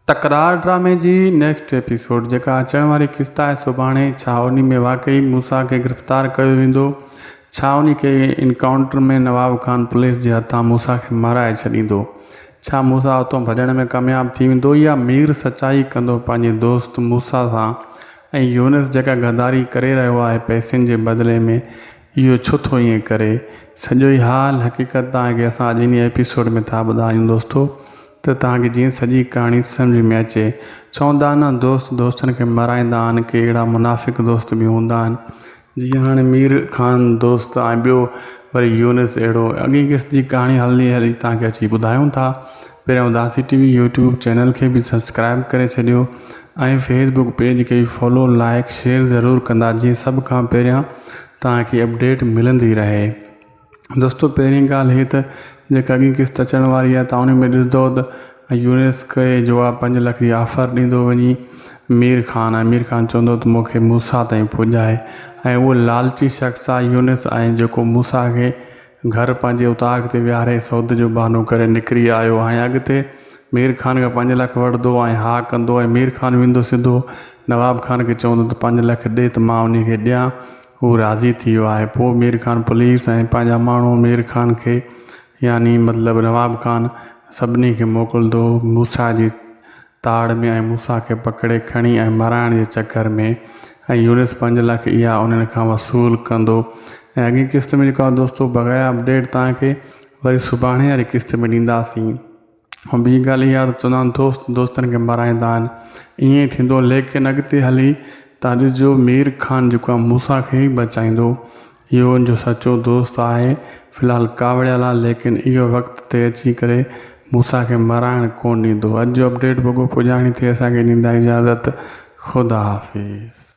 तकरार ड्रामे जी next episode जेका अचण वारी क़िस्त आहे सुभाणे, छा उन में वाकई मूसा खे गिरफ़्तार कयो वेंदो? छा उन खे इनकाउंटर में नवाब खान पुलिस जे हथां मूसा खे माराए छॾींदो? छा मूसा उतां भॼण में कामयाब थी वेंदो या मीर सचाई कंदो पंहिंजे दोस्त मूसा सां? ऐं यूनिस जेका गद्दारी करे रहियो आहे पैसनि जे बदिले में, इहो छो थो ईअं करे? सॼो ई हाल हक़ीक़त तव्हांखे असां अॼु इन एपिसोड में था ॿुधायूं दोस्तो, त तव्हांखे जीअं सॼी कहाणी सम्झ में अचे। चवंदा न दोस्त दोस्तनि खे मराईंदा आहिनि, के अहिड़ा मुनाफ़िक़ दोस्त बि हूंदा आहिनि। जीअं हाणे मीर खान दोस्त ऐं ॿियो वरी यूनिस अहिड़ो। अॻी क़िस्त जी कहाणी हली हली तव्हांखे अची ॿुधायूं था। पहिरियों उदासी टीवी यूट्यूब चैनल खे बि सब्सक्राइब करे छॾियो ऐं फेसबुक पेज खे बि फॉलो लाइक शेयर ज़रूरु कंदा, जीअं सभ खां पहिरियां तव्हांखे अपडेट मिलंदी रहे। दोस्तो पहिरीं ॻाल्हि हीअ त जेका अॻी क़िस्त अचण वारी आहे, तव्हां उन में ॾिसंदो त यूनिस खे जो आहे 5 लख जी ऑफर ॾींदो वञी मीर खान। ऐं मीर खान चवंदो त मूंखे मूसा ताईं पुॼाए, ऐं उहो लालची शख़्स आहे यूनिस, ऐं जेको मूसा खे घर पंहिंजे उताग ते विहारे सौद जो बहानो करे निकिरी आयो। ऐं अॻिते मीर खान खां 5 लख वठंदो ऐं हा कंदो, ऐं मीर खान वेंदो सिधो नवाब खान खे चवंदो त 5 लख ॾे त मां उन खे ॾियां। हू राज़ी थी वियो आहे। पोइ मीर खान पुलिस ऐं पंहिंजा माण्हू मीर खान खे यानी मतिलबु नवाब खान सभिनी खे मोकिलींदो मूसा जी ताड़ में, ऐं मूसा खे पकिड़े खणी ऐं मराइण जे चकर में। ऐं यूनिस 5 लख इहा उन्हनि खां वसूल कंदो। ऐं अॻी क़िस्त में जेको आहे दोस्तो बग़ैर अपडेट तव्हांखे वरी सुभाणे वारी क़िस्त में ॾींदासीं। ऐं ॿी ॻाल्हि इहा त चवंदा आहिनि दोस्त दोस्तनि खे मराईंदा आहिनि, ईअं ई थींदो। लेकिन अॻिते हली तव्हां ॾिसजो मीर खान जेको आहे मूसा खे ई बचाईंदो। इहो उनजो सचो दोस्त आहे। फ़िलहालु कावड़ियल आहे, लेकिन इहो वक़्त ते अची करे मूसा खे मराइण कोन ॾींदो। अॼु जो अपडेट वॻो पुॼाइणी थिए असांखे ॾींदा इजाज़त। ख़ुदा हाफ़िज़।